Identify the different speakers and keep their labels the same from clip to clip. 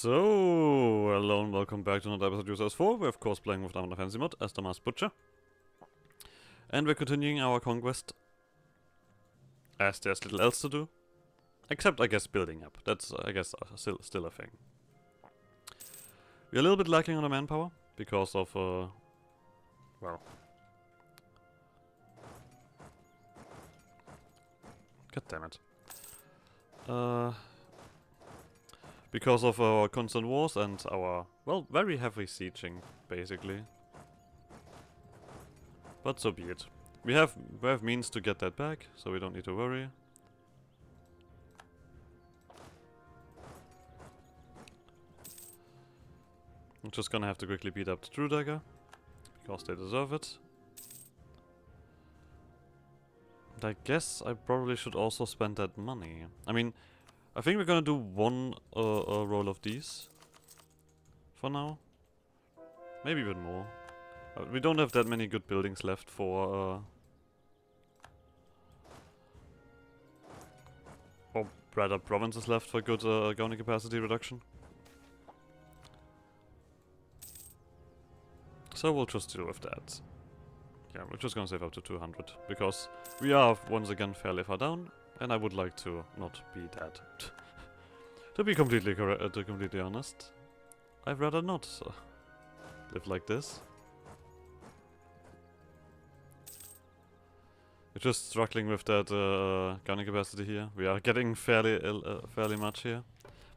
Speaker 1: So, hello and welcome back to another episode of Users 4. We're of course playing with Anbennar Fantasy Mod as the Masked Butcher. And we're continuing our conquest. As there's little else to do. Except, I guess, building up. That's, I guess, still a thing. We're a little bit lacking on the manpower. Because of, well... God damn it. Because of our constant wars and our, well, very heavy sieging, basically. But so be it. We have means to get that back, so we don't need to worry. I'm just gonna have to quickly beat up the True Dagger, because they deserve it. And I guess I probably should also spend that money. I mean, I think we're gonna do one roll of these for now. Maybe even more. We don't have that many good buildings left for or rather provinces left for good gauntlet capacity reduction. So we'll just deal with that. Yeah, we're just gonna save up to 200 because we are once again fairly far down. And I would like to not be dead. To be completely honest, I'd rather not live like this. We're just struggling with that gunning capacity here. We are getting fairly much here,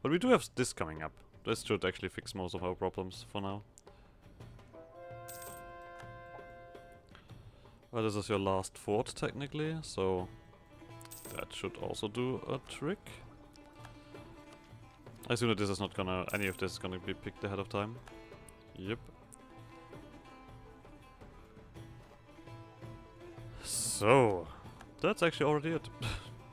Speaker 1: but we do have this coming up. This should actually fix most of our problems for now. Well, this is your last fort technically, so. That should also do a trick. I assume that this is not gonna... any of this is gonna be picked ahead of time. Yep. So... that's actually already it.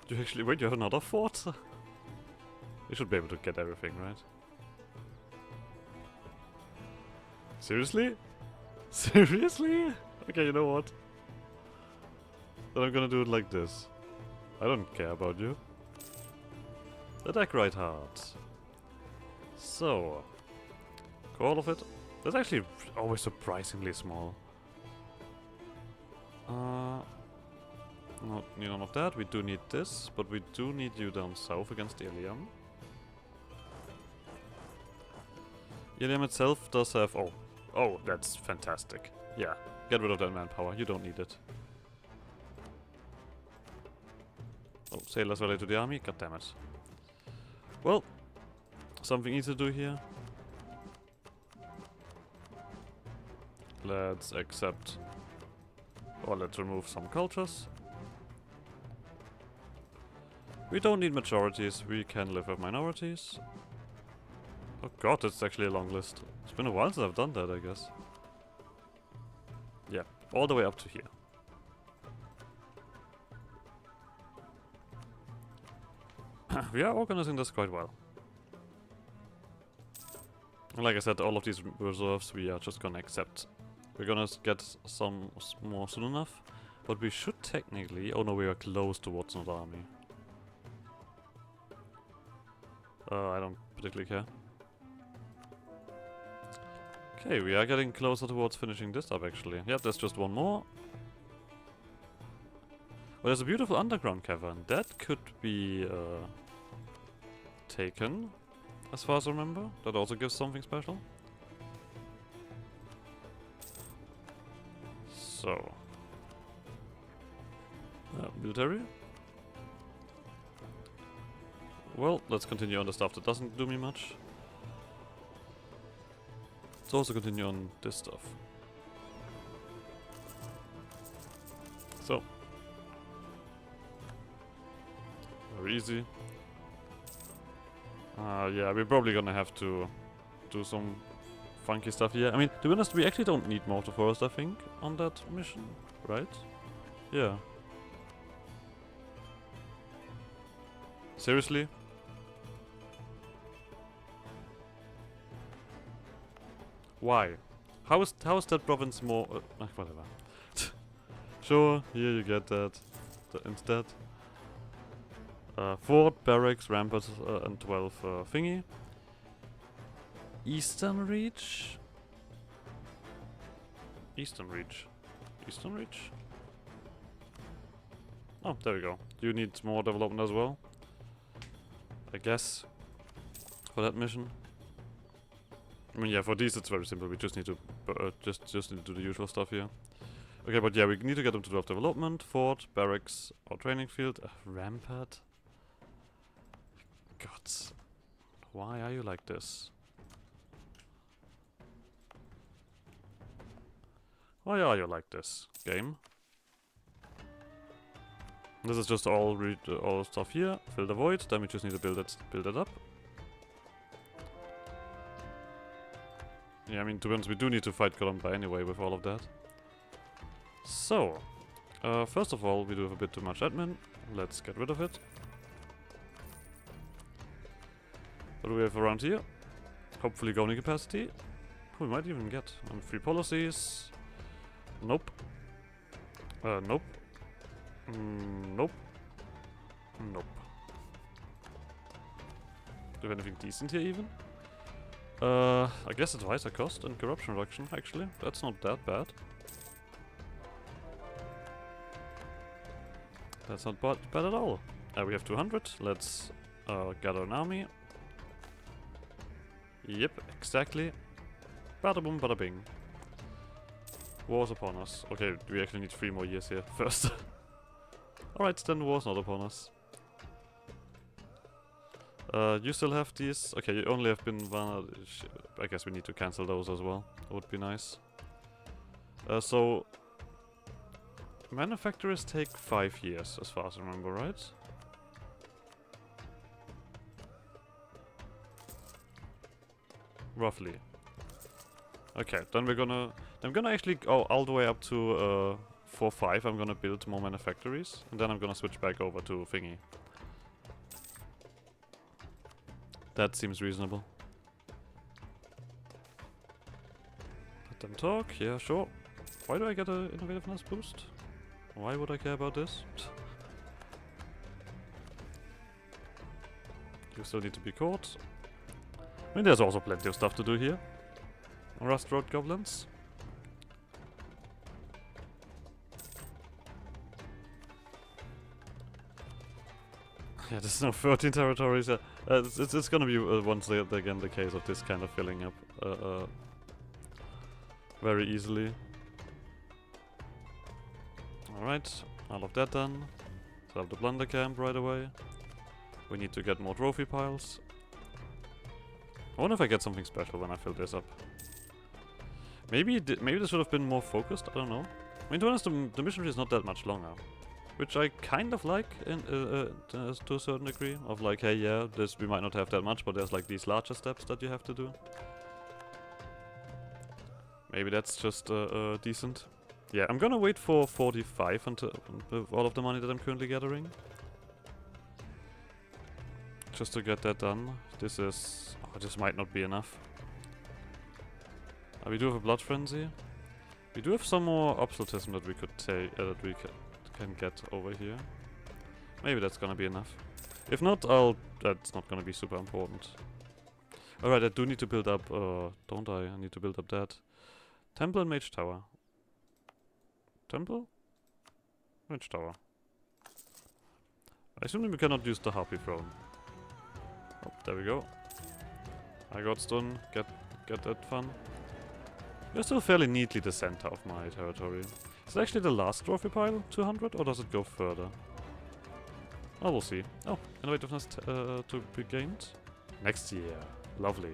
Speaker 1: You actually... wait, you have another fort? You should be able to get everything, right? Seriously? Seriously? Okay, you know what? Then I'm gonna do it like this. I don't care about you. Attack right hard. So, all of it. That's actually always surprisingly small. Not need none of that. We do need this, but we do need you down south against Ilium. Ilium itself does have... oh, that's fantastic. Yeah, get rid of that manpower. You don't need it. Oh, sailors related to the army? God damn it. Well, something easy to do here. Let's accept... or let's remove some cultures. We don't need majorities, we can live with minorities. Oh god, that's actually a long list. It's been a while since I've done that, I guess. Yeah, all the way up to here. We are organizing this quite well. And like I said, all of these reserves we are just gonna accept. We're gonna get some more soon enough. But we should technically... oh no, we are close towards another army. I don't particularly care. Okay, we are getting closer towards finishing this up actually. Yep, there's just one more. Well, there's a beautiful underground cavern. That could be taken, as far as I remember. That also gives something special. So, military. Well, let's continue on the stuff that doesn't do me much. Let's also continue on this stuff. So. Very easy. Yeah, we're probably gonna have to do some funky stuff here. I mean, to be honest, we actually don't need more of the forest, I think, on that mission, right? Yeah. Seriously? Why? How is that province more... whatever. Sure, here you get that instead. Fort, barracks, ramparts, and 12 thingy. Eastern Reach? Eastern Reach. Eastern Reach? Oh, there we go. You need more development as well, I guess, for that mission. I mean, yeah, for these it's very simple. We just need to just need to do the usual stuff here. Okay, but yeah, we need to get them to 12 development, fort, barracks, or training field, rampart. God, why are you like this? Why are you like this, game? This is just all stuff here. Fill the void. Then we just need to build it up. Yeah, I mean, to be honest, we do need to fight Columba anyway with all of that. So, first of all, we do have a bit too much admin. Let's get rid of it. What do we have around here? Hopefully governing capacity. We might even get free policies. Nope. Nope. Nope. Nope. Do we have anything decent here even? I guess advisor cost and corruption reduction, actually. That's not that bad. That's not bad at all. We have 200. Let's gather an army. Yep, exactly. Bada boom, bada bing. War's upon us. Okay, we actually need 3 more years here first. Alright, then war's not upon us. You still have these? Okay, you only have been one. I guess we need to cancel those as well. That would be nice. So manufacturers take 5 years, as far as I remember, right? Roughly. Okay, then I'm gonna actually go all the way up to 4-5. I'm gonna build more manufactories, and then I'm gonna switch back over to thingy. That seems reasonable. Let them talk, yeah, sure. Why do I get an innovativeness boost? Why would I care about this? You still need to be caught. I mean, there's also plenty of stuff to do here. Rust Road Goblins. Yeah, there's no 13 territories. It's gonna be once again the case of this kind of filling up very easily. Alright, all of that done. Set up the plunder camp right away. We need to get more trophy piles. I wonder if I get something special when I fill this up. Maybe this should have been more focused. I don't know. I mean, to be honest, the mission is not that much longer. Which I kind of like to a certain degree. Of like, hey, yeah, we might not have that much, but there's like these larger steps that you have to do. Maybe that's just decent. Yeah, I'm gonna wait for 45 until with all of the money that I'm currently gathering. Just to get that done. This is... Oh, this might not be enough. We do have a blood frenzy. We do have some more absolutism that we could take, that we can get over here. Maybe that's gonna be enough. If not, that's not gonna be super important. Alright, I do need to build up, don't I? I need to build up that. Temple and Mage Tower. Temple? Mage Tower. I assume we cannot use the Harpy Throne. Oh, there we go. I got stun. Get that fun. We're still fairly neatly the center of my territory. Is it actually the last trophy pile, 200, or does it go further? Oh, we'll see. Oh, innovativeness to be gained. Next year. Lovely.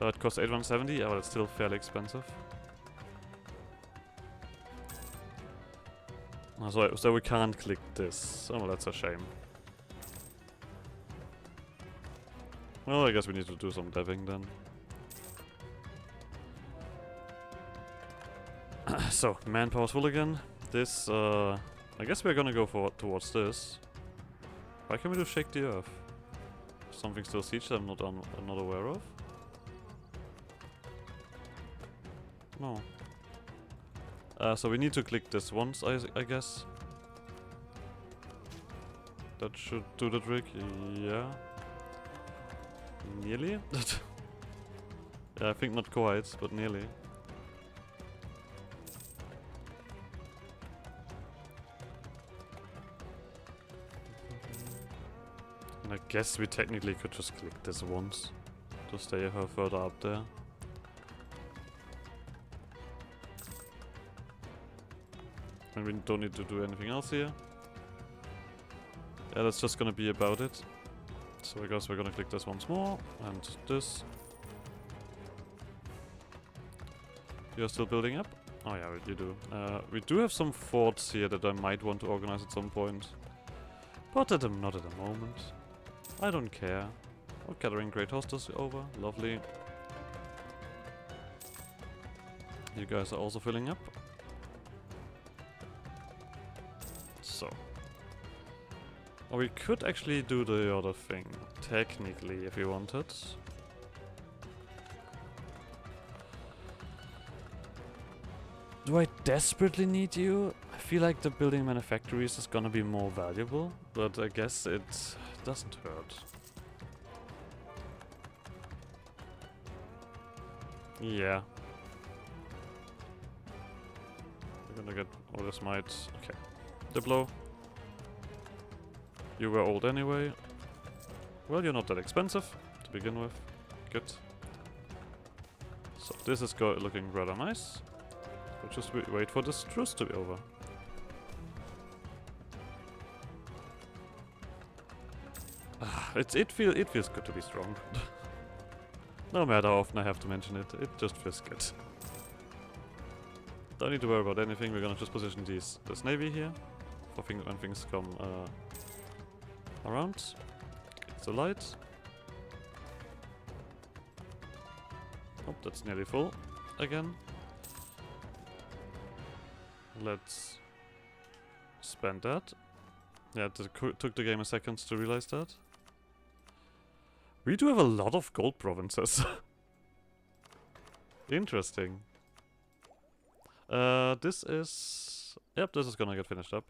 Speaker 1: It costs 8170. Yeah, but it's still fairly expensive. So we can't click this. Oh, that's a shame. Well, I guess we need to do some deving then. So, manpower's full again. This, I guess we're gonna go towards this. Why can't we do Shake the Earth? Something still siege that I'm not aware of? No. So we need to click this once, I guess. That should do the trick, yeah. Nearly? Yeah, I think not quite, but nearly. And I guess we technically could just click this once to stay her further up there. And we don't need to do anything else here. Yeah, that's just gonna be about it. So I guess we're gonna click this once more, and this. You're still building up? Oh yeah, you do. We do have some forts here that I might want to organize at some point. But not at the moment. I don't care. Oh, gathering great hostess over. Lovely. You guys are also filling up. So. Or we could actually do the other thing. Technically, if we wanted. Do I desperately need you? I feel like the building manufactories is gonna be more valuable, but I guess it doesn't hurt. Yeah. We're gonna get all this might. Okay. Diplo. You were old anyway. Well, you're not that expensive to begin with. Good. So this is looking rather nice. We'll just wait for this truce to be over. It feels good to be strong. No matter how often I have to mention it, it just feels good. Don't need to worry about anything. We're gonna just position this navy here for when things come around. It's a light. Oh, that's nearly full again. Let's spend that. Yeah, it took the game a second to realize that. We do have a lot of gold provinces. Interesting. This is... Yep, this is gonna get finished up.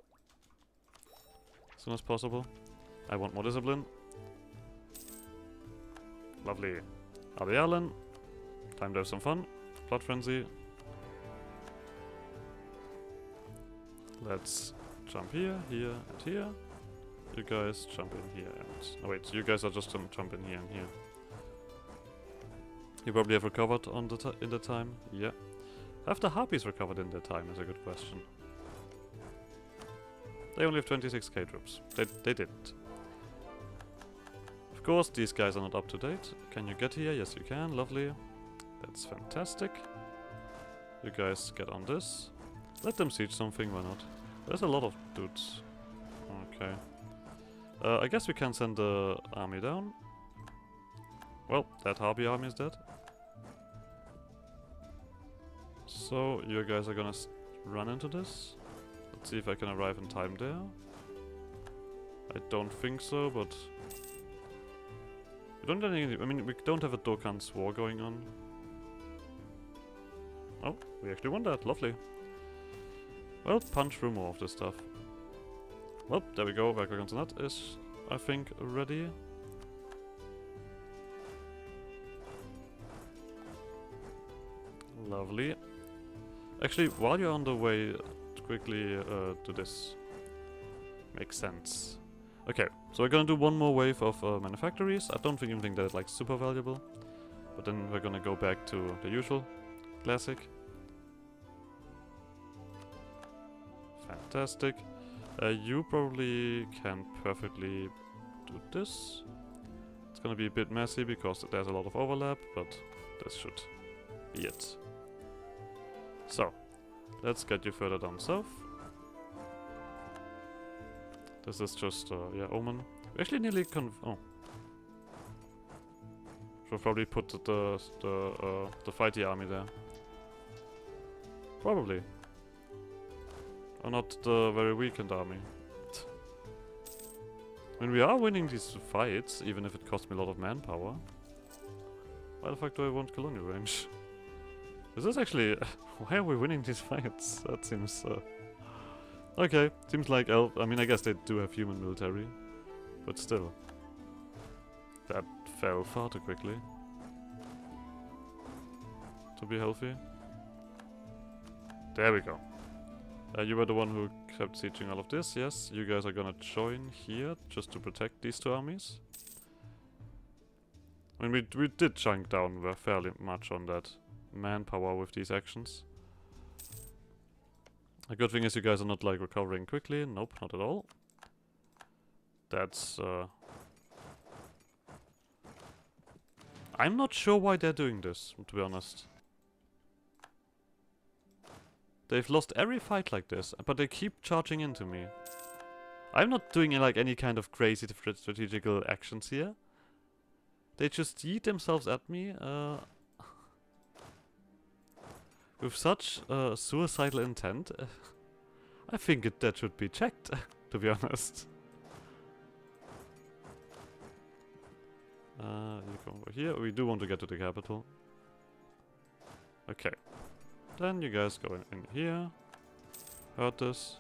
Speaker 1: As soon as possible. I want more discipline. Lovely. Allen. Time to have some fun. Blood frenzy. Let's jump here, here, and here. You guys jump in here and... Oh wait, you guys are just jump in here and here. You probably have recovered on in the time. Yeah. Have the harpies recovered in their time is a good question. They only have 26k troops. They didn't. Of course, these guys are not up to date. Can you get here? Yes, you can. Lovely. That's fantastic. You guys get on this. Let them siege something, why not? There's a lot of dudes. Okay. I guess we can send the army down. Well, that Harpy army is dead. So, you guys are gonna run into this. Let's see if I can arrive in time there. I don't think so, but... We don't have any, I mean, we don't have a Dokkan's war going on. Oh, we actually won that. Lovely. Well, punch through more of this stuff. Well, there we go. Nut is, I think, ready. Lovely. Actually, while you're on the way, quickly do this. Makes sense. Okay, so we're gonna do one more wave of manufactories. I don't even think they're like super valuable. But then we're gonna go back to the usual classic. Fantastic. You probably can perfectly do this. It's gonna be a bit messy because there's a lot of overlap, but this should be it. So, let's get you further down south. This is just, yeah, Omen. We actually nearly oh. Should probably put the fighty army there. Probably. Or not the very weakened army. I mean, we are winning these fights, even if it costs me a lot of manpower. Why the fuck do I want colonial range? Is this actually... Why are we winning these fights? That seems... Okay, seems like I mean, I guess they do have human military. But still. That fell far too quickly to be healthy. There we go. You were the one who kept sieging all of this, yes. You guys are gonna join here just to protect these two armies. I mean, we did chunk down fairly much on that manpower with these actions. A good thing is you guys are not like recovering quickly. Nope, not at all. That's I'm not sure why they're doing this, to be honest. They've lost every fight like this, but they keep charging into me. I'm not doing like any kind of crazy strategical actions here. They just yeet themselves at me with such suicidal intent. I think that should be checked, to be honest. You come over here. We do want to get to the capital. Okay. Then you guys go in here. Hurt this.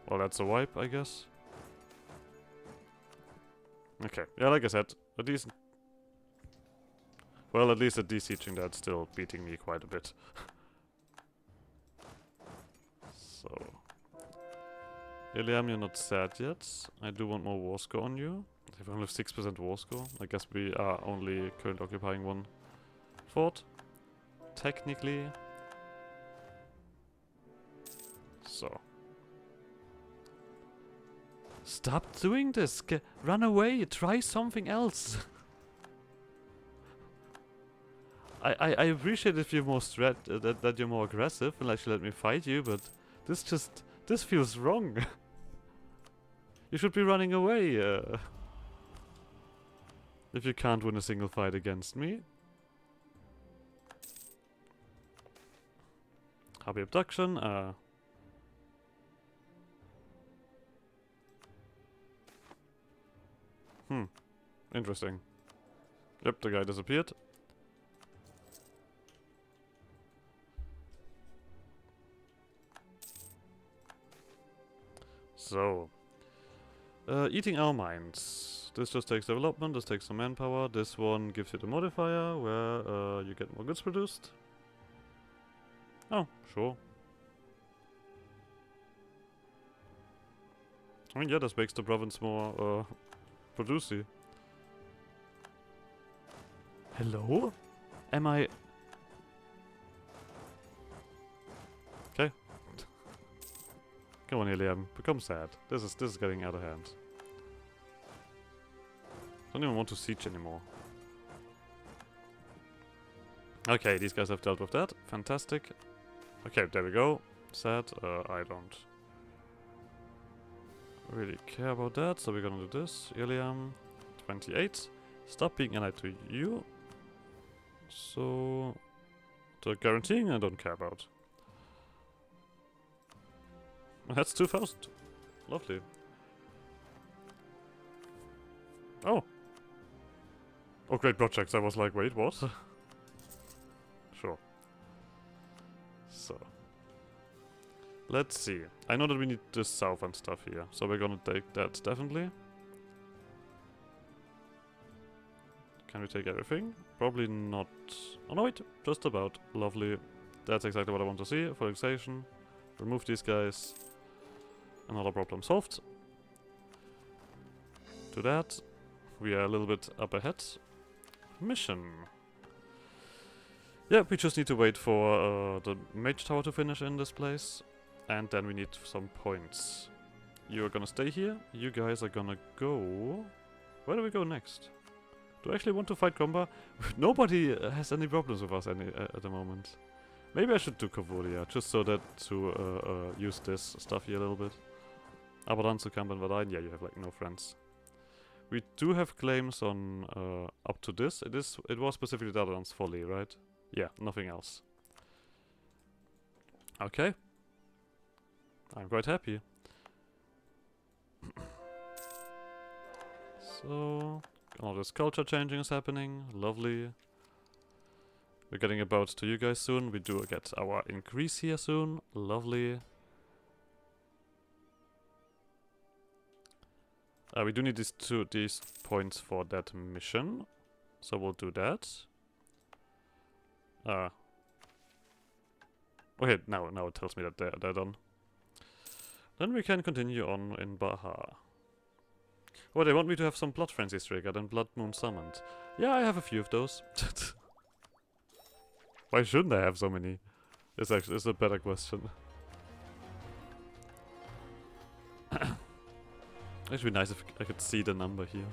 Speaker 1: Well, that's a wipe, I guess. Okay. Yeah, like I said, a decent... Well, at least at de-sieging that's still beating me quite a bit. So... Iliam, you're not sad yet. I do want more war score on you. I have only 6% war score. I guess we are only currently occupying one fort. Technically. So. Stop doing this! Run away! Try something else! I appreciate if you're more that you're more aggressive and actually let me fight you, but this feels wrong. You should be running away if you can't win a single fight against me. Happy abduction. Interesting. Yep, the guy disappeared. So, eating our mines. This just takes development, this takes some manpower. This one gives you the modifier where you get more goods produced. Oh, sure. I mean, yeah, this makes the province more producey. Hello? Am I... Okay. Come on, Iliam. Become sad. This is getting out of hand. Don't even want to siege anymore. Okay, these guys have dealt with that. Fantastic. Okay, there we go. Sad. I don't really care about that, so we're gonna do this. Iliam, 28. Stop being allied to you. So... the guaranteeing I don't care about. That's 2000. Lovely. Oh. Oh, great projects. I was like, wait, what? Sure. So. Let's see. I know that we need the south and stuff here, so we're gonna take that, definitely. Can we take everything? Probably not. Oh no, wait. Just about. Lovely. That's exactly what I want to see. Fixation. Remove these guys. Another problem solved. To that. We are a little bit up ahead. Mission. Yeah, we just need to wait for the mage tower to finish in this place. And then we need some points. You're gonna stay here. You guys are gonna go... Where do we go next? Do I actually want to fight Comba? Nobody has any problems with us at the moment. Maybe I should do Kavolia, just so that to use this stuff here a little bit. Abadan, Sukamp, and Vadain. Yeah, you have like no friends. We do have claims on up to this. It was specifically Dadadan's folly, right? Yeah, nothing else. Okay. I'm quite happy. So, all this culture changing is happening. Lovely. We're getting about to you guys soon. We do get our increase here soon. Lovely. We do need these points for that mission, so we'll do that. Okay, now it tells me that they're done. Then we can continue on in Baja. Oh, they want me to have some blood frenzies triggered and blood moon summoned. Yeah, I have a few of those. Why shouldn't I have so many? It's a better question. It'd be nice if I could see the number here.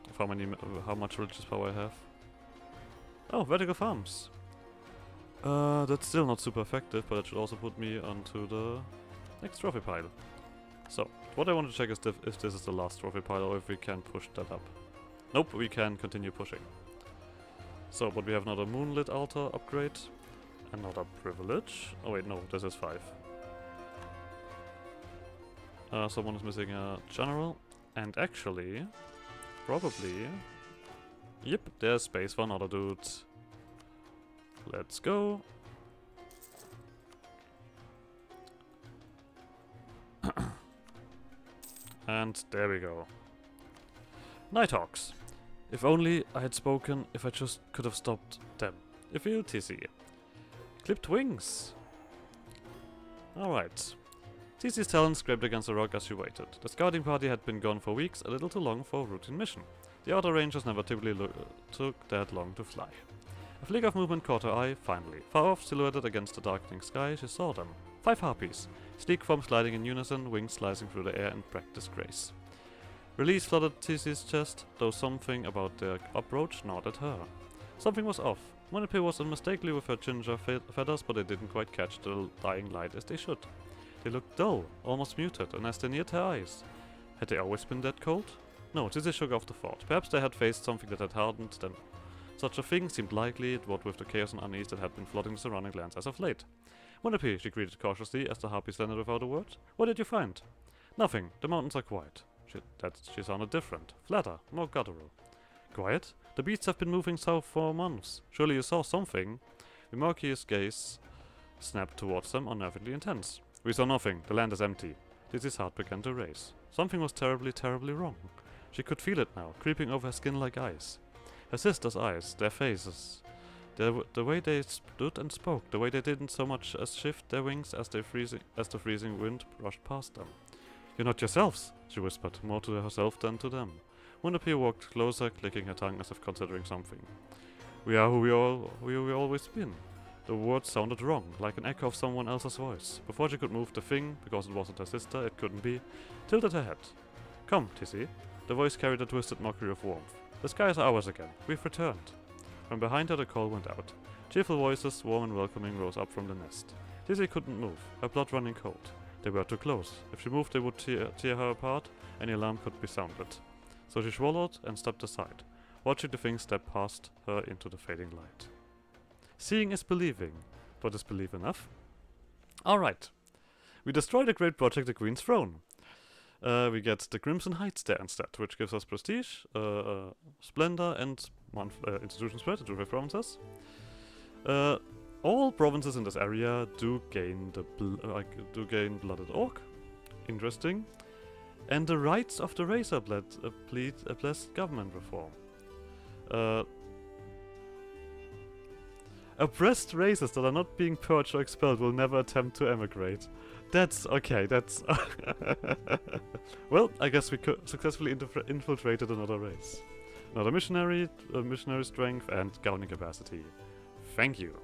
Speaker 1: Of how much religious power I have. Oh, Vertical Farms. That's still not super effective, but it should also put me onto the next trophy pile. So, what I want to check is if this is the last trophy pile or if we can push that up. Nope, we can continue pushing. So, but we have another Moonlit Altar upgrade. Another Privilege. Oh wait, no, this is 5. Someone is missing a General. And actually, probably... Yep, there's space for another dude. Let's go. And there we go. Nighthawks. If only I had spoken, if I just could have stopped them. If you TC. Clipped wings. Alright. TC's talons scraped against the rock as she waited. The scouting party had been gone for weeks, a little too long for a routine mission. The outer rangers never typically took that long to fly. A flick of movement caught her eye, finally. Far off, silhouetted against the darkening sky, she saw them. 5 harpies. Sleek forms gliding in unison, wings slicing through the air in practiced grace. Release flooded TC's chest, though something about their approach gnawed at her. Something was off. Monope was unmistakably with her ginger feathers, but they didn't quite catch the dying light as they should. They looked dull, almost muted, and as they neared her eyes. Had they always been that cold? No, TC shook off the thought. Perhaps they had faced something that had hardened them. Such a thing seemed likely, what with the chaos and unease that had been flooding the surrounding lands as of late. Monope, she greeted cautiously as the harpies landed without a word. What did you find? Nothing. The mountains are quiet. She sounded different. Flatter. More guttural. Quiet? The beasts have been moving south for months. Surely you saw something. Remarki's gaze snapped towards them, unnervingly intense. We saw nothing. The land is empty. Dizzy's heart began to race. Something was terribly, terribly wrong. She could feel it now, creeping over her skin like ice. Her sister's eyes, their faces, the way they stood and spoke, the way they didn't so much as shift their wings as the freezing wind brushed past them. You're not yourselves, she whispered, more to herself than to them. Monope walked closer, clicking her tongue as if considering something. We are who we always been. The words sounded wrong, like an echo of someone else's voice. Before she could move, the thing, because it wasn't her sister, it couldn't be, tilted her head. Come, Tissy. The voice carried a twisted mockery of warmth. The sky is ours again. We've returned. From behind her the call went out. Cheerful voices, warm and welcoming, rose up from the nest. Tissy couldn't move, her blood running cold. They were too close. If she moved they would tear her apart. Any alarm could be sounded. So she swallowed and stepped aside, watching the thing step past her into the fading light. Seeing is believing. But is belief enough? Alright. We destroy the great project, the Queen's Throne. We get the Crimson Heights there instead, which gives us prestige, splendor, and institution spread to 5 provinces. All provinces in this area do gain blooded orc. Interesting. And the rights of the Razor plead a blessed government reform. Oppressed races that are not being purged or expelled will never attempt to emigrate. That's okay, that's... Well, I guess we successfully infiltrated another race. Another missionary strength, and gowning capacity. Thank you.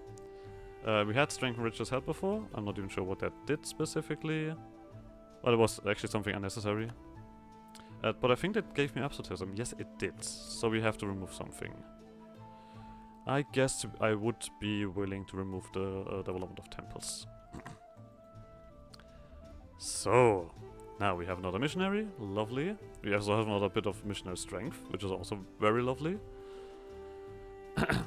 Speaker 1: We had strength and riches health before. I'm not even sure what that did specifically. Well, it was actually something unnecessary. But I think that gave me absolutism. Yes, it did. So we have to remove something. I guess I would be willing to remove the development of temples. So, now we have another missionary. Lovely. We also have another bit of missionary strength, which is also very lovely.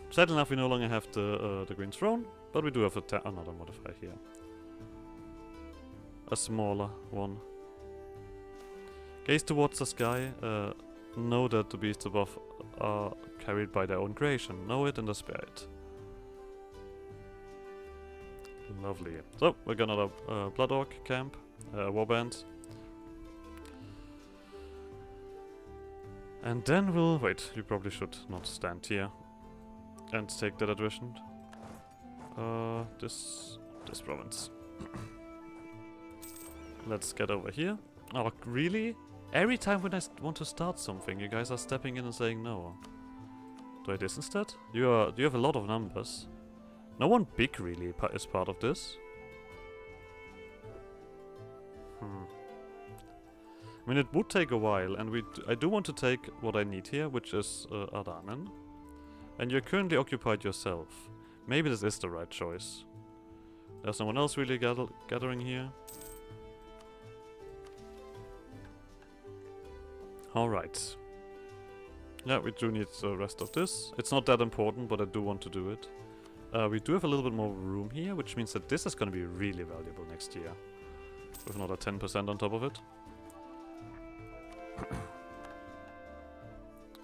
Speaker 1: Sad enough, we no longer have the Green Throne, but we do have another modifier here. A smaller one. Gaze towards the sky. Know that the beasts above are carried by their own creation. Know it in the spirit. Lovely. So, we got another Blood Orc camp. Warband. And then we'll... Wait, you probably should not stand here and take that addition. This province. Let's get over here. Oh, really? Every time when I want to start something, you guys are stepping in and saying no. Do I this instead? You have a lot of numbers. No one big really is part of this. I mean, it would take a while, and I do want to take what I need here, which is Ardanen. And you're currently occupied yourself. Maybe this is the right choice. There's no one else really gathering here. Alright. Yeah, we do need the rest of this. It's not that important, but I do want to do it. We do have a little bit more room here, which means that this is going to be really valuable next year. With another 10% on top of it.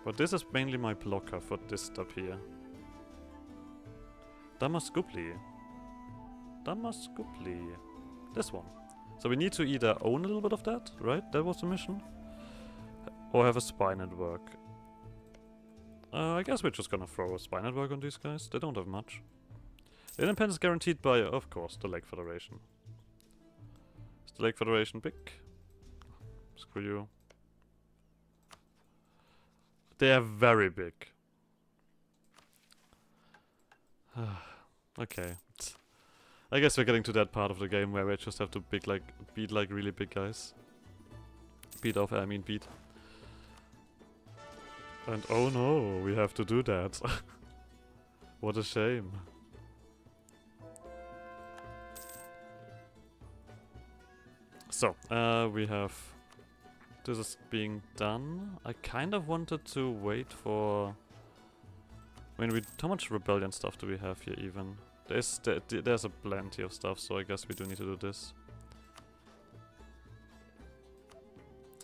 Speaker 1: But this is mainly my blocker for this step here. Damaskupli. Damaskupli. This one. So we need to either own a little bit of that, right? That was the mission. Or have a spy network. I guess we're just gonna throw a spy network on these guys. They don't have much. The independence is guaranteed by, of course, the Lake Federation. Is the Lake Federation big? Screw you. They are very big. Okay. I guess we're getting to that part of the game where we just have to beat like really big guys. Beat. And oh no, we have to do that. What a shame. So, we have... This is being done. I kind of wanted to wait for... I mean, how much rebellion stuff do we have here even? There's a plenty of stuff, so I guess we do need to do this.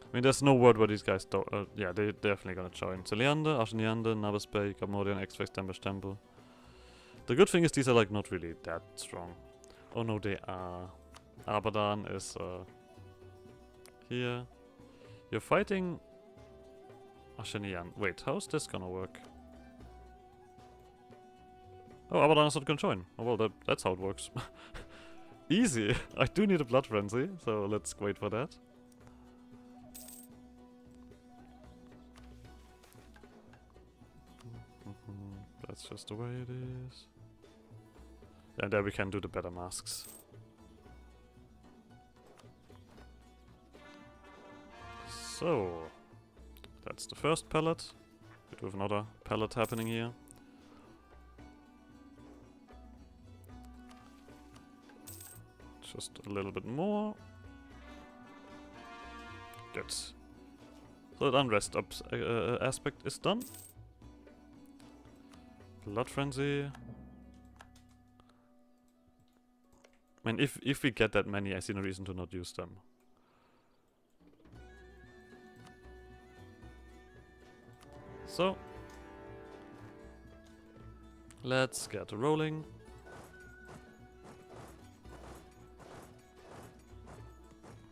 Speaker 1: I mean, there's no word where these guys don't... yeah, they're definitely gonna join. Celiander, Ashniander, Nabas Bay, Gamordian, X-Face, Damage Temple. The good thing is these are like not really that strong. Oh no, they are. Abadan is here. You're fighting Ashenian. Wait, how's this gonna work? Oh, Abadan is not gonna join. Oh well, that's how it works. Easy! I do need a blood frenzy, so let's wait for that. That's just the way it is. And there we can do the better masks. So, that's the first pallet. We do have another pallet happening here. Just a little bit more. Good. So that unrest aspect is done. Blood frenzy. I mean, if we get that many, I see no reason to not use them. So, let's get rolling.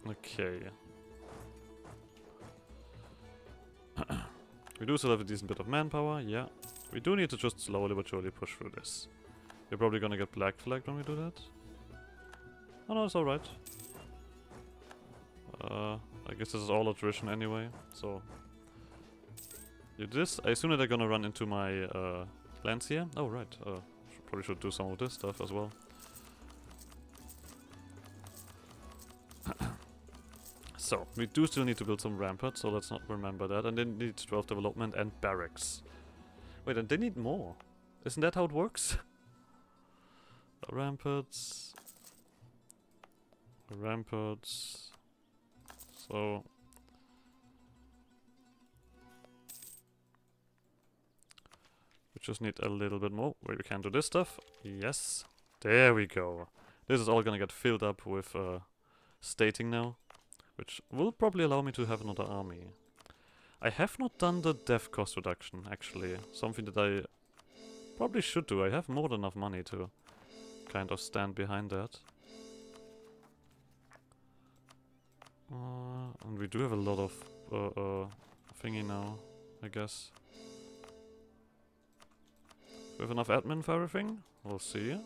Speaker 1: Okay. We do still have a decent bit of manpower, yeah. We do need to just slowly but surely push through this. We're probably gonna get black flagged when we do that. Oh no, it's alright. I guess this is all attrition anyway, so... Do this. I assume that they're gonna run into my lands here. Oh right, probably should do some of this stuff as well. So, we do still need to build some ramparts, so let's not remember that. And they need 12 development and barracks. Wait, and they need more. Isn't that how it works? Ramparts. Ramparts. So... we just need a little bit more. Wait, we can do this stuff. Yes. There we go. This is all gonna get filled up with stating now. Which will probably allow me to have another army. I have not done the dev cost reduction, actually. Something that I probably should do. I have more than enough money to kind of stand behind that. And we do have a lot of thingy now. I guess. We have enough admin for everything? We'll see.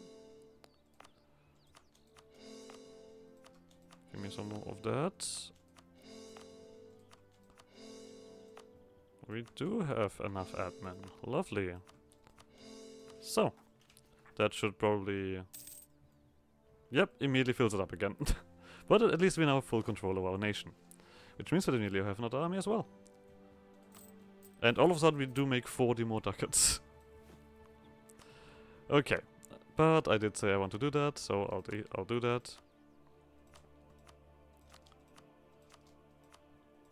Speaker 1: Give me some more of that. We do have enough admin. Lovely. So, that should probably... Yep, immediately fills it up again. But at least we now have full control of our nation. Which means that we immediately have another army as well. And all of a sudden we do make 40 more ducats. Okay, but I did say I want to do that, so I'll do that.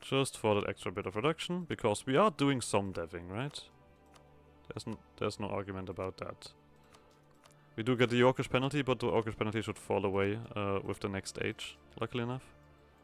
Speaker 1: Just for that extra bit of reduction, because we are doing some deving, right? There's no argument about that. We do get the Yorkish penalty, but the Yorkish penalty should fall away with the next age, luckily enough.